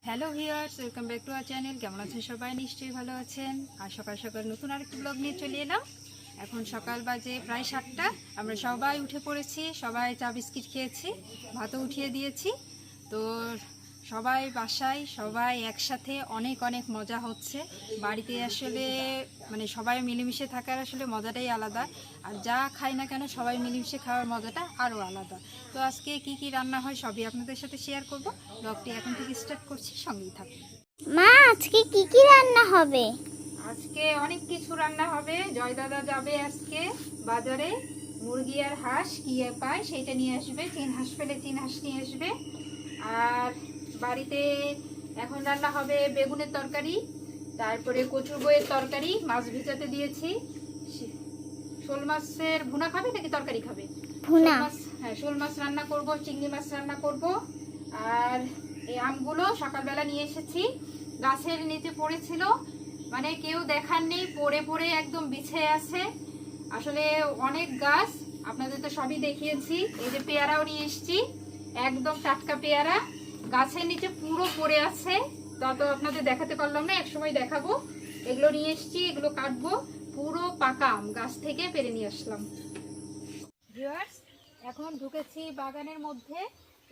Hello viewers, welcome back to our channel. কেমন আছেন সবাই? নিশ্চয়ই ভালো আছেন। আর সকাল সকাল নতুন আরেকটি ব্লগ নিয়ে চলে এলাম। এখন সকাল বাজে প্রায় 7টা। আমরা সবাই উঠে পড়েছি, সবাই চা বিস্কিট খেয়েছি, ভাতও উঠিয়ে দিয়েছি। তো সবাই বাসায় সবাই একসাথে অনেক অনেক মজা হচ্ছে। বাড়িতে আসলে সবাই মিলেমিশে থাকার আসলে মজাটাই আলাদা। আর যা খাই না কেন সবাই মিলেমিশে খাওয়ার মজাটা আরও আলাদা। তো আজকে কি কি রান্না হয় সবই আপনাদের সাথে শেয়ার করব। ব্লগটি এখন থেকে স্টার্ট করছি, সঙ্গেই থাকুন। মা, আজকে কি কি রান্না হবে? আজকে অনেক কিছু রান্না হবে। জয় দাদা যাবে আজকে বাজারে, মুরগি আর হাঁস কি পায় সেটা নিয়ে আসবে। 3 হাঁস পেলে 3 হাঁস নিয়ে আসবে। আর বাড়িতে এখন রান্না হবে বেগুনের তরকারি, তারপরে কচুর বইয়ের তরকারি, মাছ ভিজাতে দিয়েছি। শোল মাছের ভুনা খাবে নাকি তরকারি খাবে? ভুনা। হ্যাঁ, শোল মাছ রান্না করব, চিংড়ি মাছ রান্না করব। আর এই আমগুলো সকালবেলা নিয়ে এসেছি, গাছের নিচে পড়েছিল, কেউ দেখার নেই, পড়ে পড়ে একদম বিছিয়ে আছে। আসলে অনেক গাছ, আপনাদের তো সবই দেখিয়েছি। এই যে পেয়ারাও নিয়ে এসেছি, একদম টাটকা পেয়ারা গাছের নিচে পুরো পড়ে আছে। তত আপনাদের দেখাতে পারলাম না, একসময় দেখাবো। এগুলো নিয়ে এসেছি, এগুলো কাটবো। পুরো পাকা আম গাছ থেকে পেরে নিয়ে আসলাম। ভিউয়ার্স, এখন ঢুকেছি বাগানের মধ্যে।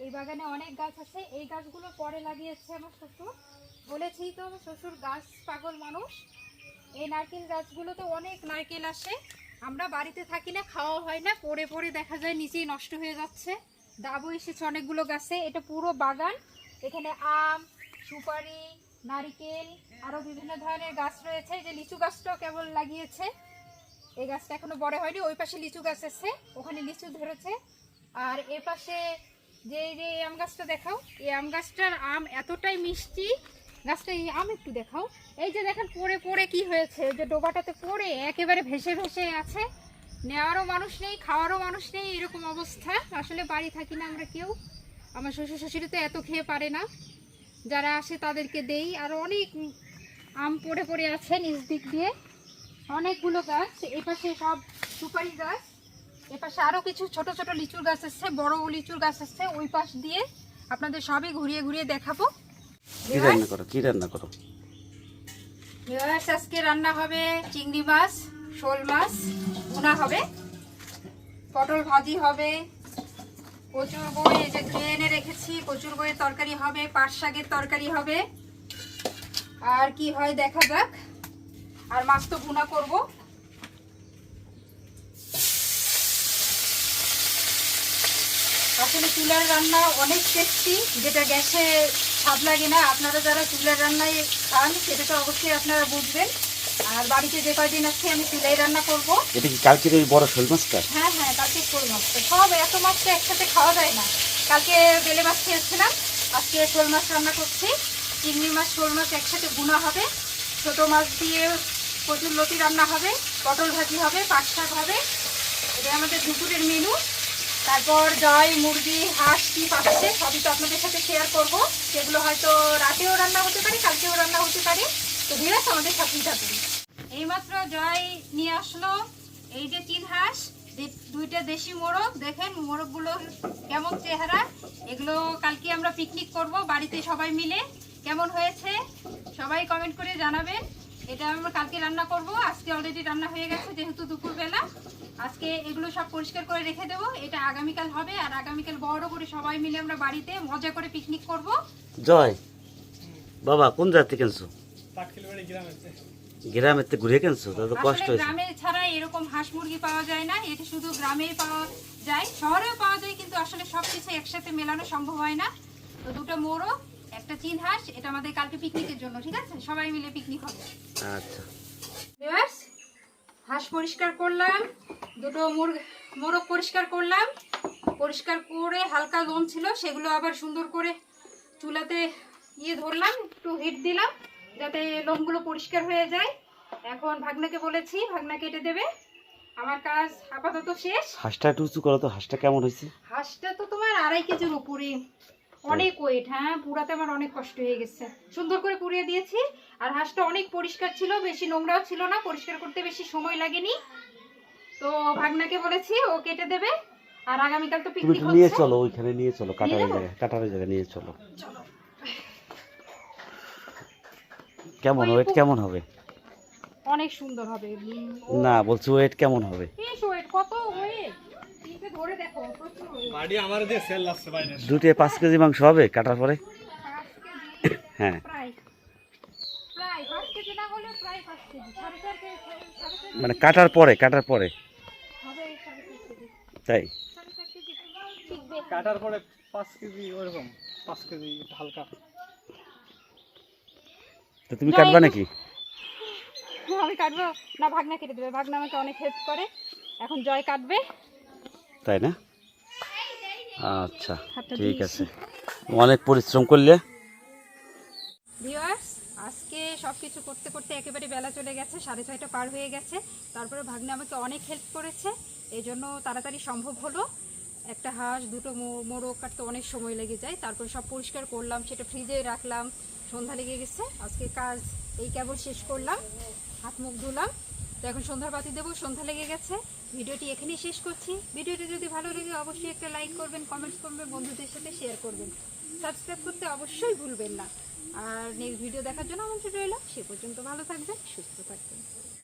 এই বাগানে অনেক গাছ আছে। এই গাছগুলো পরে লাগিয়েছে আমার শ্বশুর। বলেছি তো, শ্বশুর গাছ পাগল মানুষ। এই নারকেল গাছগুলোতে অনেক নারকেল আসে। আমরা বাড়িতে থাকি না, খাওয়া হয় না, পড়ে পড়ে দেখা যায় নিচেই নষ্ট হয়ে যাচ্ছে। ডাবও এসেছে অনেকগুলো গাছে। এটা পুরো বাগান। এখানে আম, সুপারি, নারকেল, আরো বিভিন্ন ধরনের গাছ রয়েছে। যে লিচু গাছটাও কেবল লাগিয়েছে, এই গাছটা এখনো বড় হয়নি। ওই পাশে লিচু গাছ আছে, ওখানে লিচু ধরেছে। আর এ পাশে যে যে আম গাছটা দেখাও, এই আম গাছটার আম এতটাই মিষ্টি। গাছটা এই আম একটু দেখাও। এই যে দেখেন পড়ে পড়ে কি হয়েছে, যে ডোবাটাতে পড়ে একেবারে ভেসে ভেসে আছে। নেওয়ারও মানুষ নেই, খাওয়ারও মানুষ নেই, এরকম অবস্থা। আসলে বাড়ি থাকি না আমরা কেউ। আমার শ্বশুর শাশুড়ি তো এত খেয়ে পারে না, যারা আসে তাদেরকে দেই। আর অনেক আম পড়ে পড়ে আছে নিচ দিক দিয়ে, অনেকগুলো গাছ। এপাশে সব সুপারি গাছ, এপাশে আরো কিছু ছোট ছোট লিচুর গাছ আছে, বড় লিচুর গাছ আছে। ওই পাশ দিয়ে আপনাদের সবই ঘুরিয়ে ঘুরিয়ে দেখাবো। কি রান্না করো? আজকে রান্না হবে চিংড়ি মাছ, শোল মাছ ভুনা হবে, পটল ভাজি হবে, কচুর বই এই যে ধুয়ে এনে রেখেছি, কচুর বইয়ের তরকারি হবে, পাট শাকের তরকারি হবে। আর কি হয় দেখা যাক। আর মাছ তো ভুনা করবো। আসলে চুলার রান্না অনেক টেস্টি, যেটা গ্যাসে স্বাদ লাগে না। আপনারা যারা চুলার রান্নায় খান সেটা তো অবশ্যই আপনারা বুঝবেন। আর বাড়িতে যে কয়দিন আছে আমি চুলাই রান্না করব। এটা কি কালকের ওই বড় শোল মাছটা? হ্যাঁ হ্যাঁ, কালকে শোল মাছটা। সব এত মাছটা একসাথে খাওয়া যায় না। কালকে বেলে মাছ খেয়েছিলাম, আজকে শোল মাছ রান্না করছি। চিংড়ি মাছ শোল মাছ একসাথে ভুনা হবে, ছোটো মাছ দিয়ে কচুর লতি রান্না হবে, পটল ভাজি হবে, পাট শাক হবে। এটা আমাদের দুপুরের মেনু। তারপর জয় মুরগি হাঁস কি পাচ্ছে সবই তো আপনাদের সাথে শেয়ার করব। সেগুলো হয়তো রাতেও রান্না হতে পারে, কালকেও রান্না হতে পারে। তো ভিউয়ার্স, আমাদের সাথেই থাকুন। এইমাত্র জয় নিয়ে আসলো এই যে 3 হাঁস, 2টা দেশি মোরগ। দেখেন মোরগগুলো কেমন চেহারা। এগুলো কালকে আমরা পিকনিক করব বাড়িতে সবাই মিলে। কেমন হয়েছে সবাই কমেন্ট করে জানাবেন। এটা আমরা কালকে রান্না করব, আজকে অলরেডি রান্না হয়ে গেছে যেহেতু দুপুরবেলা। আজকে এগুলো সব পরিষ্কার করে রেখে দেবো, এটা আগামীকাল হবে। আর আগামীকাল বড় করে সবাই মিলে আমরা বাড়িতে মজা করে পিকনিক করব। জয় বাবা, কোন জাতি কেনছো? গ্রামের থেকে ঘুরে কেনছো? তাহলে কষ্ট হয়েছে। গ্রামে ছাড়া এরকম হাঁস মুরগি পাওয়া যায় না, এটা শুধু গ্রামেই পাওয়া যায়। শহরেও পাওয়া যায়, কিন্তু আসলে সবকিছু একসাথে মেলানো সম্ভব হয় না। তো 2টা মোরগ, একটা 3 হাঁস, এটা আমাদের কালকে পিকনিকের জন্য। ঠিক আছে, সবাই মিলে পিকনিক হবে। আচ্ছা, হাঁস পরিষ্কার করলাম, 2টো মোরগ পরিষ্কার করলাম। পরিষ্কার করে হালকা লোম ছিল সেগুলো আবার সুন্দর করে চুলাতে ধরলাম, একটু হিট দিলাম যাতে লোমগুলো পরিষ্কার হয়ে যায়। এখন ভাগনাকে বলেছি, ভাগনা কেটে দেবে। আমার কাজ আপাতত শেষ। হাঁসটা একটু উঁচু করো তো, হাঁসটা কেমন হয়েছে? হাঁসটা তো তোমার 2.5 কেজির উপরে, অনেক ওয়েট। হ্যাঁ, পুরাতে আমার অনেক কষ্ট হয়ে গেছে। সুন্দর করে পুড়িয়ে দিয়েছি। আর হাঁসটা অনেক পরিষ্কার ছিল, বেশি নোংরাও ছিল না, পরিষ্কার করতে বেশি সময় লাগেনি। তো ভাগনাকে বলেছি, ও কেটে দেবে। আর আগামীকাল তো পিকনিক হচ্ছে। নিয়ে চলো, ওইখানে নিয়ে চলো, কাটারের জায়গায় নিয়ে চলো। কেমন ওয়েট কেমন হবে? অনেক সুন্দর হবে। না বলছি ওয়েট কেমন হবে? বেশ ওয়েট, কত ওয়েট তিনটে ধরে দেখো, প্রচুর weight। বাড়ি আমার দিয়ে সেল লাগছে বাইরে। দুটো 5 কেজি মাংস হবে কাটার পরে? 5 কেজি হ্যাঁ প্রায় 5 কেজি না হলে প্রায় 5 কেজি, 4.5 কেজি, 4.5 মানে কাটার পরে হবে, 4.5 কেজি, তাই? 4.5 কেজি ঠিকবে। কাটার পরে 5 কেজি ওরকম, 5 কেজি হালকা। তো তুমি কাটবা নাকি? আমি কাটবো না, ভাগনা কেটে দেবে, ভাগনা আমাকে অনেক হেল্প করে। এখন জয় কাটবে। তাই না? আচ্ছা হাতটা ঠিক দিয়েছি। আছে, অনেক পরিশ্রম করলে। ভিউয়ার্স, আজকে সব কিছু করতে করতে একেবারে বেলা চলে গেছে, 6:30 পার হয়ে গেছে। তারপরে ভাগ্নে আমাকে অনেক হেল্প করেছে, এই জন্য তাড়াতাড়ি সম্ভব হলো। একটা হাঁস, দুটো মোরগ কাটতে অনেক সময় লেগে যায়। তারপরে সব পরিষ্কার করলাম, সেটা ফ্রিজে রাখলাম, সন্ধ্যা লেগে গেছে। আজকে কাজ এই কেবল শেষ করলাম, হাত মুখ ধুলাম, তো এখন সন্ধ্যার বাতি দেবো, সন্ধ্যা লেগে গেছে। ভিডিওটি এখানেই শেষ করছি। ভিডিওটি যদি ভালো লাগে অবশ্যই একটা লাইক করবেন, কমেন্টস করবেন, বন্ধুদের সাথে শেয়ার করবেন, সাবস্ক্রাইব করতে অবশ্যই ভুলবেন না। আর নেক্সট ভিডিও দেখার জন্য আমন্ত্রণ রইল। সে পর্যন্ত ভালো থাকবেন, সুস্থ থাকবেন।